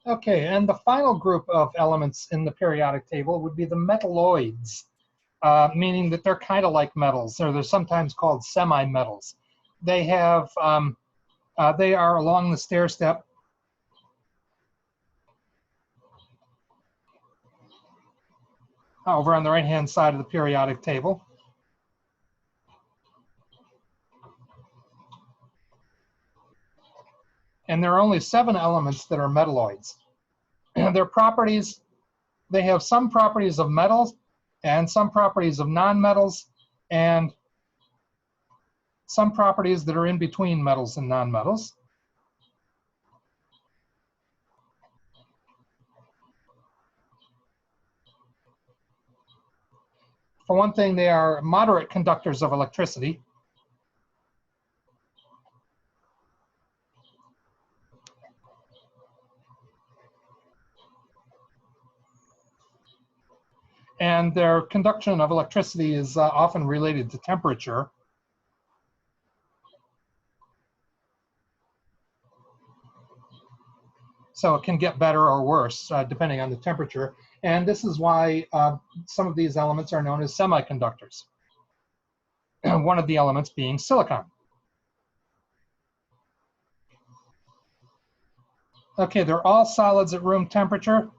Okay, and the final group of elements in the periodic table would be the metalloids, meaning that they're kind of like metals, or they're sometimes called semi-metals. They have, they are along the stair step over on the right-hand side of the periodic table. And there are only 7 elements that are metalloids. Their properties, they have some properties of metals and some properties of nonmetals and some properties that are in between metals and nonmetals. For one thing, they are moderate conductors of electricity. And their conduction of electricity is often related to temperature. So it can get better or worse depending on the temperature. And this is why some of these elements are known as semiconductors. One of the elements being silicon. Okay, they're all solids at room temperature.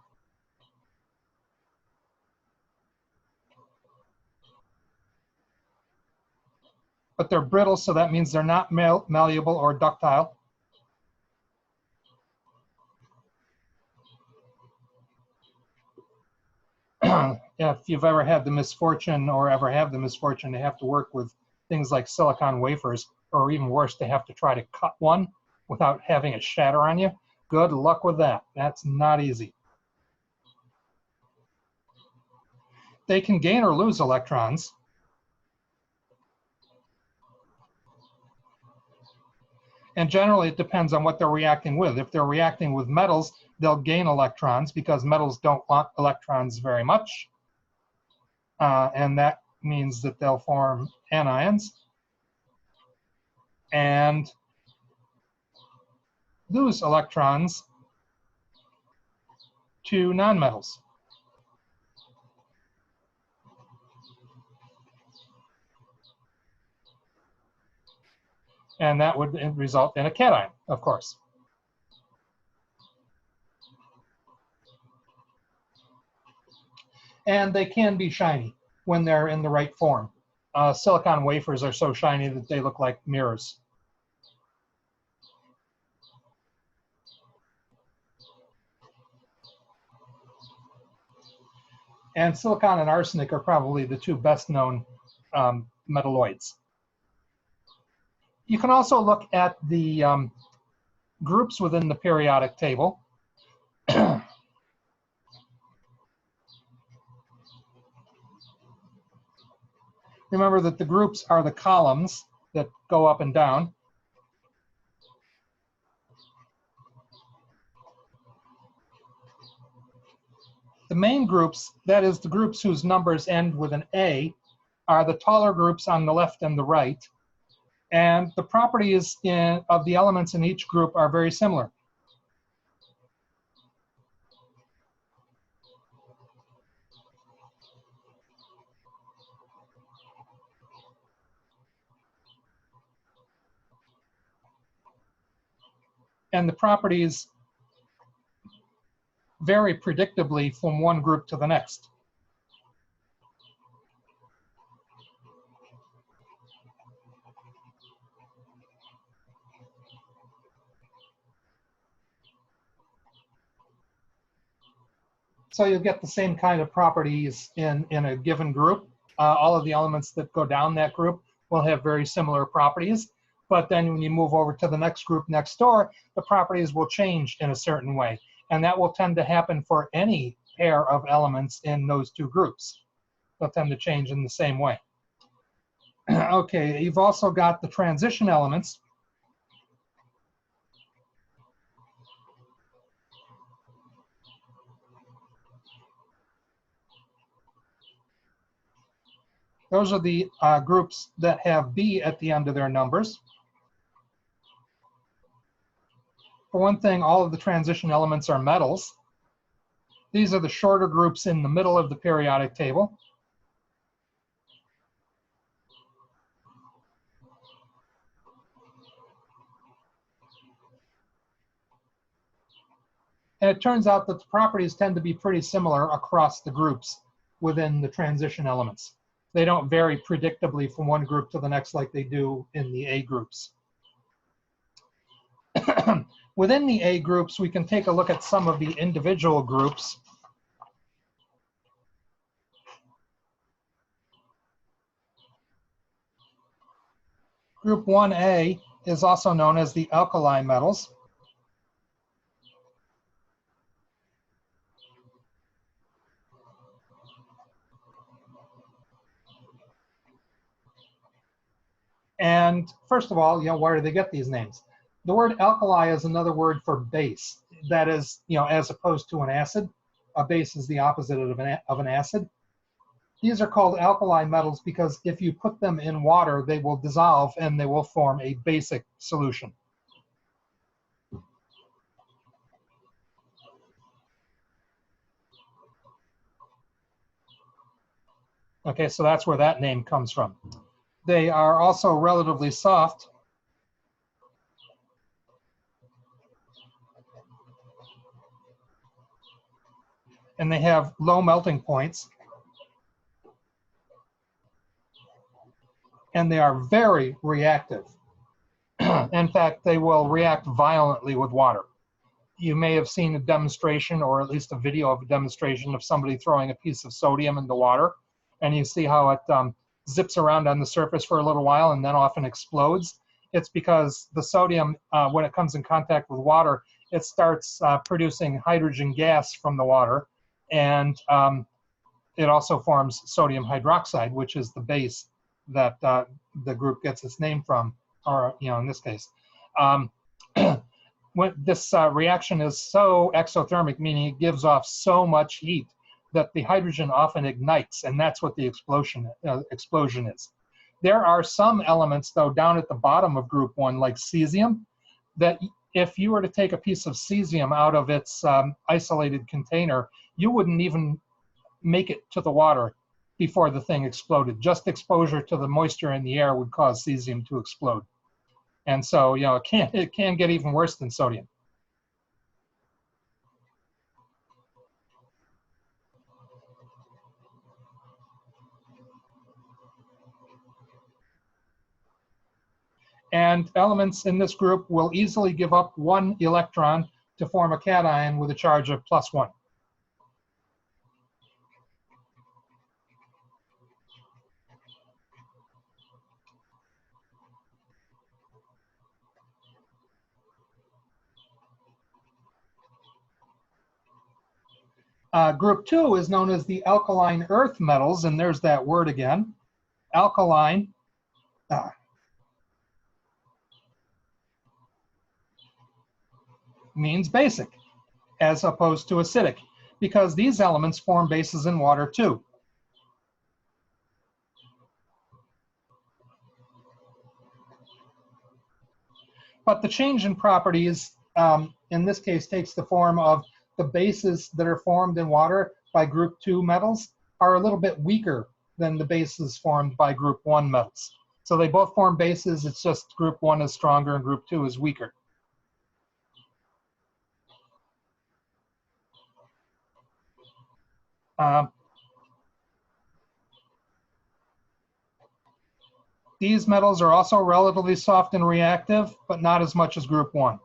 But they're brittle, so that means they're not malleable or ductile. If you've ever had the misfortune or ever have the misfortune to have to work with things like silicon wafers, or even worse, to have to try to cut one without having it shatter on you, good luck with that. That's not easy. They can gain or lose electrons. And generally, it depends on what they're reacting with. If they're reacting with metals, they'll gain electrons because metals don't want electrons very much. And that means that they'll form anions and lose electrons to nonmetals. And that would result in a cation, of course. And they can be shiny when they're in the right form. Silicon wafers are so shiny that they look like mirrors. And silicon and arsenic are probably the 2 best known metalloids. You can also look at the groups within the periodic table. Remember that the groups are the columns that go up and down. The main groups, that is the groups whose numbers end with an A, are the taller groups on the left and the right. And the properties of the elements in each group are very similar. And the properties vary predictably from one group to the next. So you'll get the same kind of properties in a given group. All of the elements that go down that group will have very similar properties. But then when you move over to the next group next door, the properties will change in a certain way. And that will tend to happen for any pair of elements in those 2 groups. They'll tend to change in the same way. Okay, you've also got the transition elements. Those are the groups that have B at the end of their numbers. For one thing, all of the transition elements are metals. These are the shorter groups in the middle of the periodic table. And it turns out that the properties tend to be pretty similar across the groups within the transition elements. They don't vary predictably from one group to the next like they do in the A groups. Within the A groups, we can take a look at some of the individual groups. Group 1A is also known as the alkali metals. And first of all, where do they get these names? The word alkali is another word for base. That is, as opposed to an acid, a base is the opposite of an acid. These are called alkali metals because if you put them in water, they will dissolve and they will form a basic solution. Okay, so that's where that name comes from. They are also relatively soft. And they have low melting points. And they are very reactive. In fact, they will react violently with water. You may have seen a demonstration, or at least a video of a demonstration, of somebody throwing a piece of sodium into water, and you see how it zips around on the surface for a little while and then often explodes. It's because the sodium, when it comes in contact with water, it starts producing hydrogen gas from the water, and it also forms sodium hydroxide, which is the base that the group gets its name from, or in this case. When this reaction is so exothermic, meaning it gives off so much heat that the hydrogen often ignites, and that's what the explosion is. There are some elements, though, down at the bottom of group 1, like cesium, that if you were to take a piece of cesium out of its isolated container, you wouldn't even make it to the water before the thing exploded. Just exposure to the moisture in the air would cause cesium to explode. And so, it can get even worse than sodium. And elements in this group will easily give up one electron to form a cation with a charge of +1. Group 2 is known as the alkaline earth metals, and there's that word again. Alkaline means basic, as opposed to acidic, because these elements form bases in water too. But the change in properties, in this case, takes the form of the bases that are formed in water by group 2 metals are a little bit weaker than the bases formed by group 1 metals. So they both form bases, it's just group 1 is stronger and group 2 is weaker. These metals are also relatively soft and reactive, but not as much as group 1.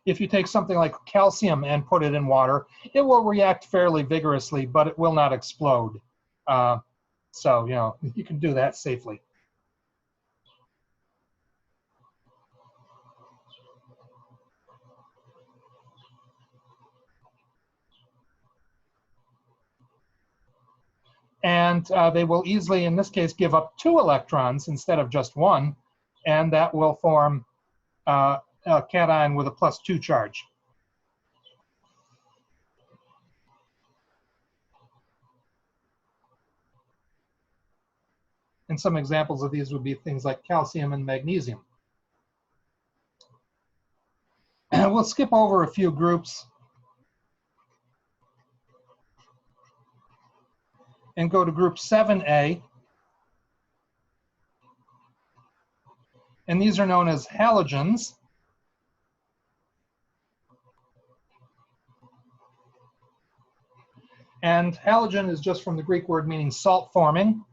If you take something like calcium and put it in water, it will react fairly vigorously, but it will not explode. So, you can do that safely. And they will easily, in this case, give up 2 electrons instead of just 1, and that will form a cation with a +2 charge. And some examples of these would be things like calcium and magnesium. And we'll skip over a few groups and go to group 7A. And these are known as halogens. And halogen is just from the Greek word meaning salt forming.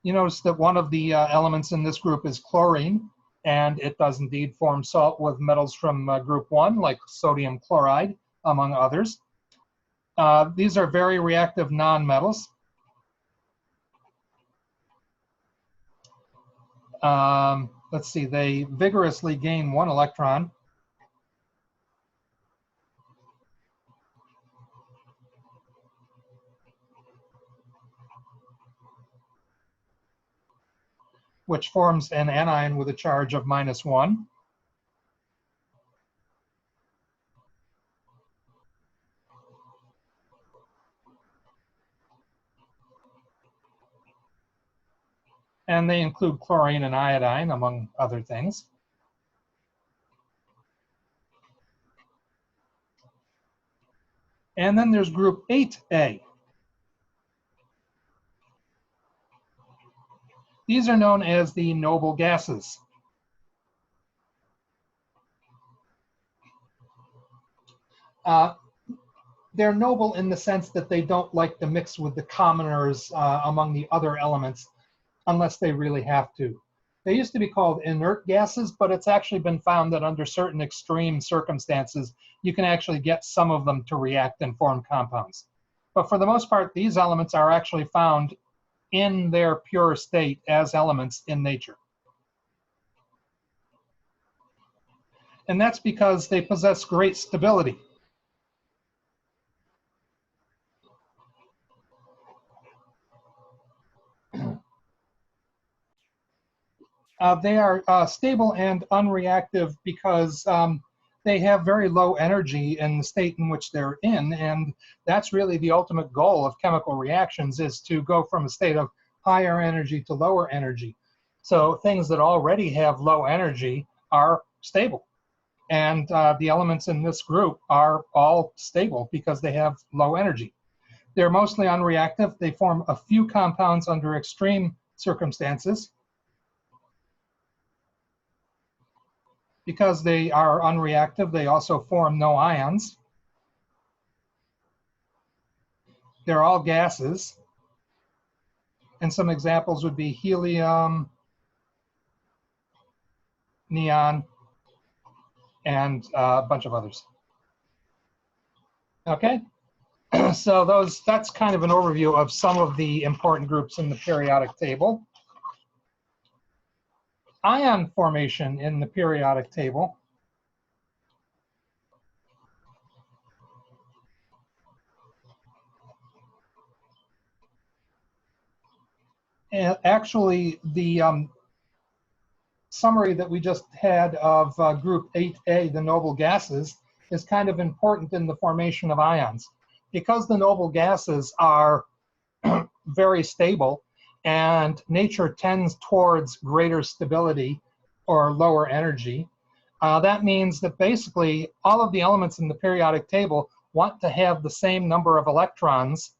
You notice that one of the elements in this group is chlorine, and it does indeed form salt with metals from group 1, like sodium chloride, among others. These are very reactive nonmetals. Let's see, they vigorously gain 1 electron. Which forms an anion with a charge of -1. And they include chlorine and iodine, among other things. And then there's group 8A. These are known as the noble gases. They're noble in the sense that they don't like to mix with the commoners among the other elements unless they really have to. They used to be called inert gases, but it's actually been found that under certain extreme circumstances, you can actually get some of them to react and form compounds. But for the most part, these elements are actually found in their pure state as elements in nature. And that's because they possess great stability. They are stable and unreactive because they have very low energy in the state in which they're in, and that's really the ultimate goal of chemical reactions, is to go from a state of higher energy to lower energy. So things that already have low energy are stable, and the elements in this group are all stable because they have low energy. They're mostly unreactive. They form a few compounds under extreme circumstances. Because they are unreactive, they also form no ions. They're all gases. And some examples would be helium, neon, and a bunch of others. Okay, so that's kind of an overview of some of the important groups in the periodic table. Ion formation in the periodic table. And actually, the summary that we just had of group 8A, the noble gases, is kind of important in the formation of ions. Because the noble gases are very stable and nature tends towards greater stability or lower energy, that means that basically all of the elements in the periodic table want to have the same number of electrons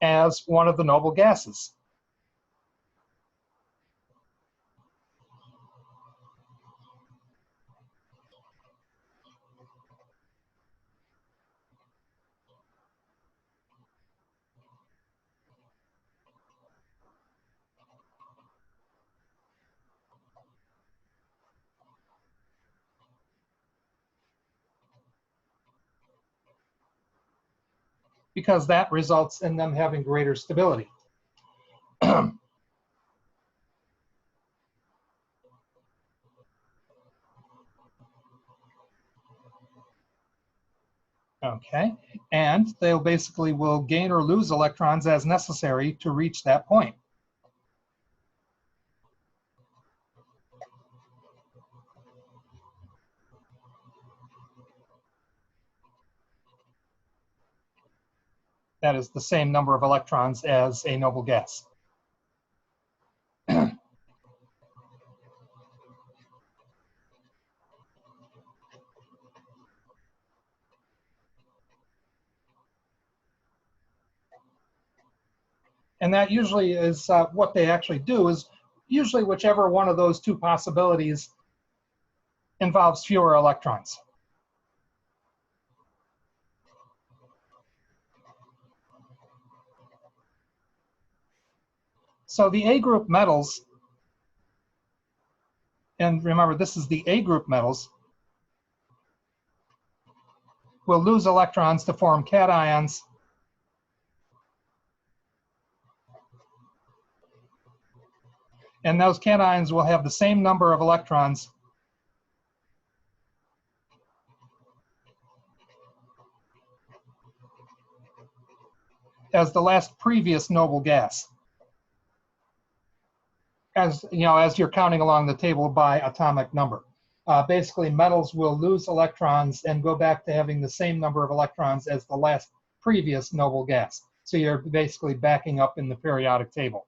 as one of the noble gases. Because that results in them having greater stability. Okay, and they'll basically will gain or lose electrons as necessary to reach that point. That is the same number of electrons as a noble gas. And that usually is what they actually do, is usually whichever one of those two possibilities involves fewer electrons. So the A group metals, and remember this is the A group metals, will lose electrons to form cations, and those cations will have the same number of electrons as the last previous noble gas. As you know, as you're counting along the table by atomic number. Basically, metals will lose electrons and go back to having the same number of electrons as the last previous noble gas. So you're basically backing up in the periodic table.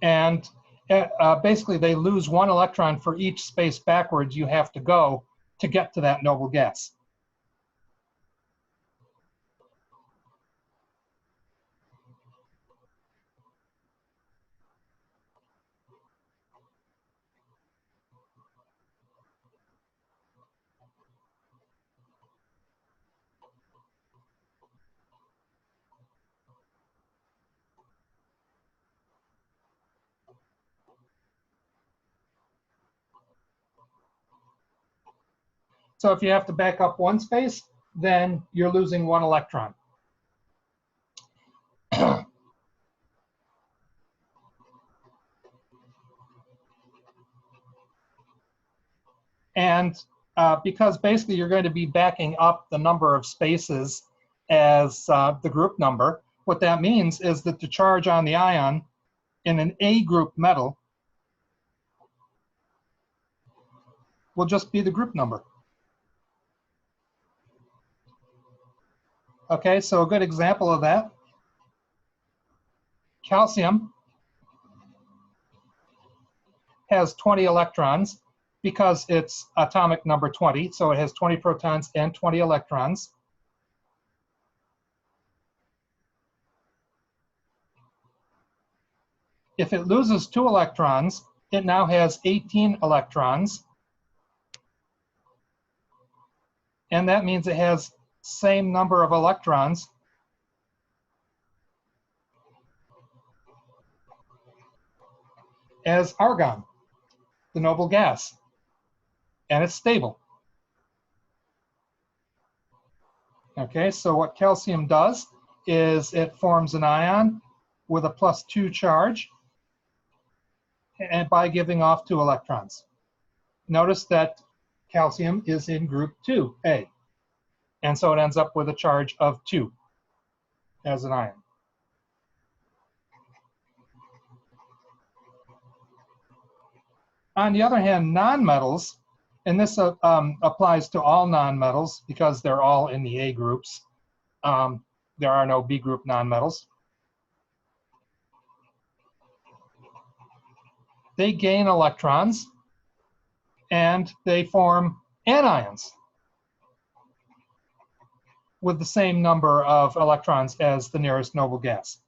And basically, they lose one electron for each space backwards you have to go to get to that noble gas. So if you have to back up one space, then you're losing one electron. And because basically you're going to be backing up the number of spaces as the group number, what that means is that the charge on the ion in an A group metal will just be the group number. Okay, so a good example of that, calcium has 20 electrons because it's atomic number 20, so it has 20 protons and 20 electrons. If it loses 2 electrons, it now has 18 electrons. And that means it has same number of electrons as argon, the noble gas, and it's stable. Okay, so what calcium does is it forms an ion with a +2 charge and by giving off 2 electrons. Notice that calcium is in group 2A, and so it ends up with a charge of 2 as an ion. On the other hand, nonmetals, and this applies to all nonmetals because they're all in the A groups. There are no B group nonmetals. They gain electrons and they form anions with the same number of electrons as the nearest noble gas.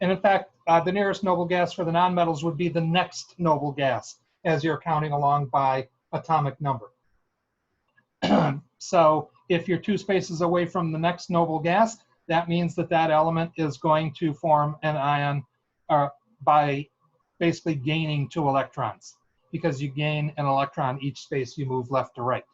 And in fact, the nearest noble gas for the nonmetals would be the next noble gas as you're counting along by atomic number. So if you're 2 spaces away from the next noble gas, that means that that element is going to form an ion by basically gaining 2 electrons, because you gain an electron each space you move left to right.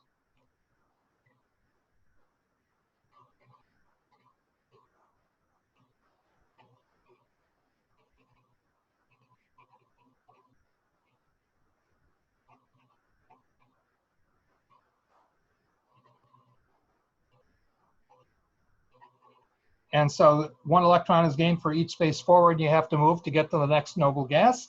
And so 1 electron is gained for each space forward you have to move to get to the next noble gas.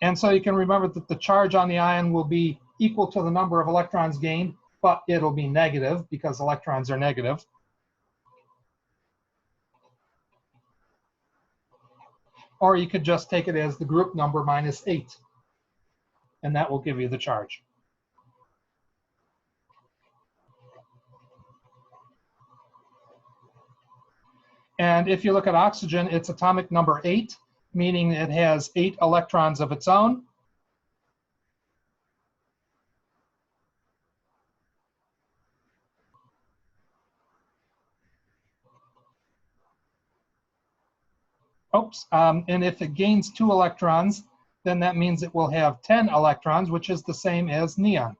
And so you can remember that the charge on the ion will be equal to the number of electrons gained, but it'll be negative because electrons are negative. Or you could just take it as the group number minus 8, and that will give you the charge. And if you look at oxygen, it's atomic number 8, meaning it has 8 electrons of its own. And if it gains 2 electrons, then that means it will have 10 electrons, which is the same as neon,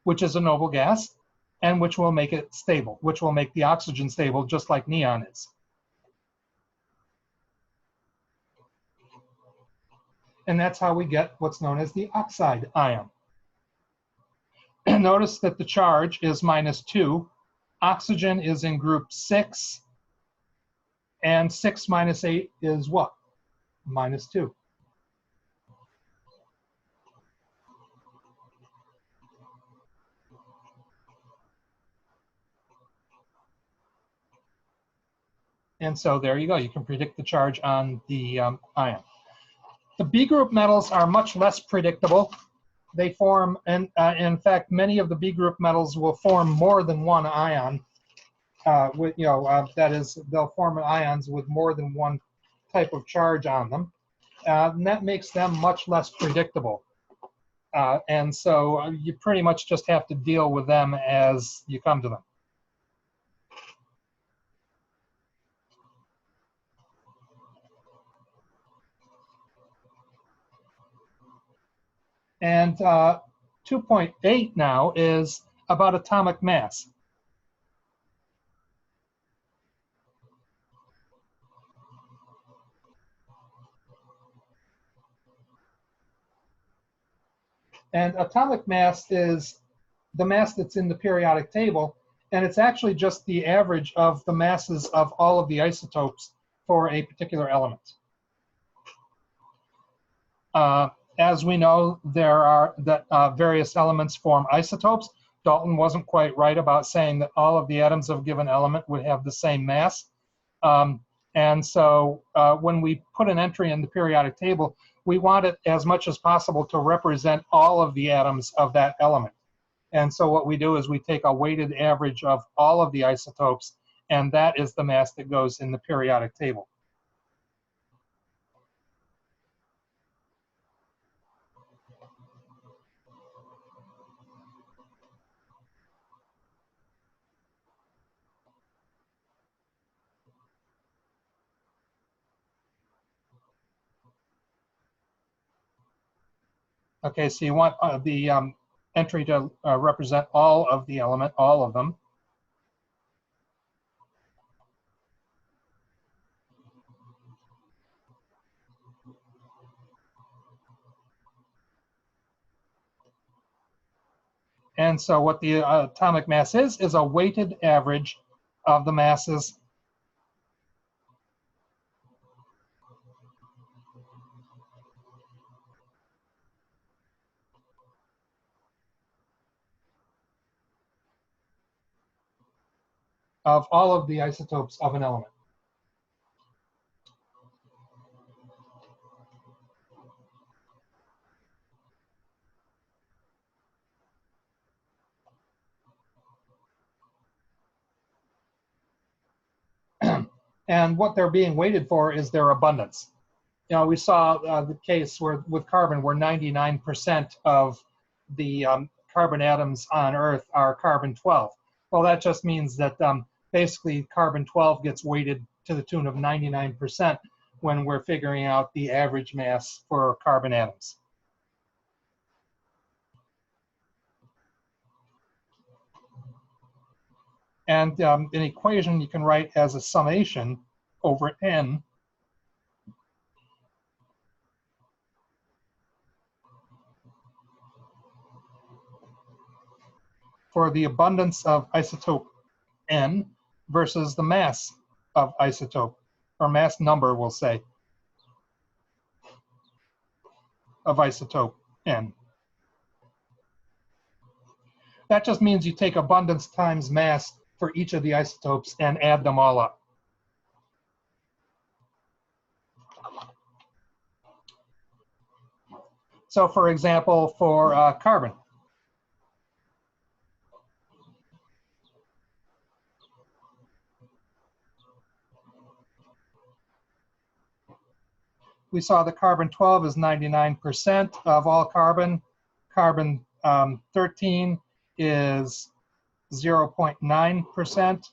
which is a noble gas, and which will make it stable, which will make the oxygen stable, just like neon is. And that's how we get what's known as the oxide ion. Notice that the charge is minus 2. Oxygen is in group 6. And 6 minus 8 is what? Minus 2. And so there you go. You can predict the charge on the ion. The B group metals are much less predictable. They form, and in fact, many of the B group metals will form more than one ion. That is, they'll form ions with more than one type of charge on them. And that makes them much less predictable. And so you pretty much just have to deal with them as you come to them. And 2.8 now is about atomic mass. And atomic mass is the mass that's in the periodic table, and it's actually just the average of the masses of all of the isotopes for a particular element. As we know, there are various elements form isotopes. Dalton wasn't quite right about saying that all of the atoms of a given element would have the same mass. And so when we put an entry in the periodic table, we want it as much as possible to represent all of the atoms of that element. And so what we do is we take a weighted average of all of the isotopes, and that is the mass that goes in the periodic table. Okay, so you want the entry to represent all of the element, all of them. And so what the atomic mass is a weighted average of the masses of all of the isotopes of an element. And what they're being weighted for is their abundance. You know, we saw the case where with carbon, where 99% of the carbon atoms on Earth are carbon-12. Well, that just means that basically carbon-12 gets weighted to the tune of 99% when we're figuring out the average mass for carbon atoms. And an equation you can write as a summation over n for the abundance of isotope n versus the mass of isotope, or mass number, we'll say, of isotope n. That just means you take abundance times mass for each of the isotopes and add them all up. So for example, for carbon, we saw that carbon-12 is 99% of all carbon. Carbon-13 is 0.9%,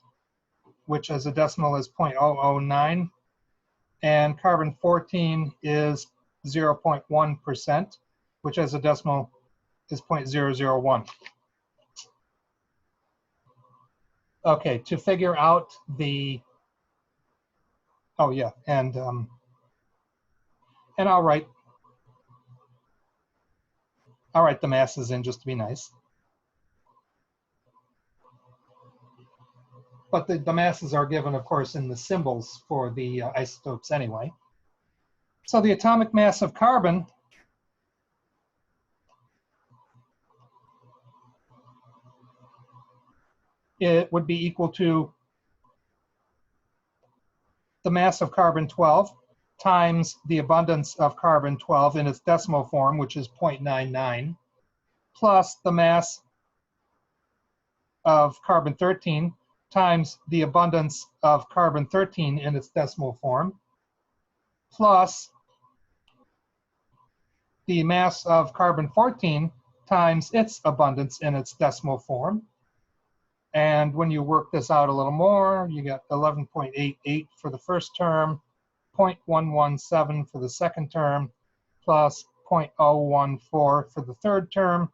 which as a decimal is 0.009. And carbon-14 is 0.1%, which as a decimal is 0.001. Okay, to figure out the, oh yeah, and I'll write the masses in just to be nice. But the masses are given, of course, in the symbols for the isotopes anyway. So the atomic mass of carbon it would be equal to the mass of carbon-12 times the abundance of carbon-12 in its decimal form, which is 0.99, plus the mass of carbon-13 times the abundance of carbon-13 in its decimal form, plus the mass of carbon-14 times its abundance in its decimal form. And when you work this out a little more, you get 11.88 for the first term, 0.117 for the second term, plus 0.014 for the third term.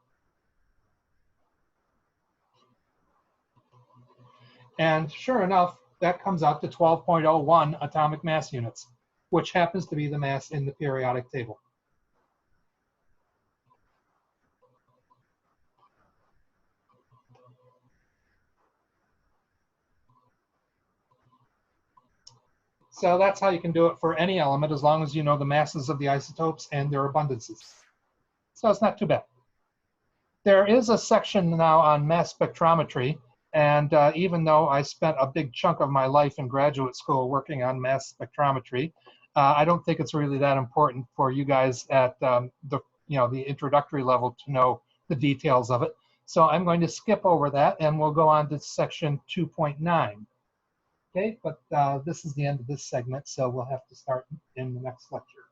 And sure enough, that comes out to 12.01 atomic mass units, which happens to be the mass in the periodic table. So that's how you can do it for any element, as long as you know the masses of the isotopes and their abundances. So it's not too bad. There is a section now on mass spectrometry, and even though I spent a big chunk of my life in graduate school working on mass spectrometry, I don't think it's really that important for you guys at the introductory level to know the details of it. So I'm going to skip over that, and we'll go on to section 2.9. Okay, but this is the end of this segment, so we'll have to start in the next lecture.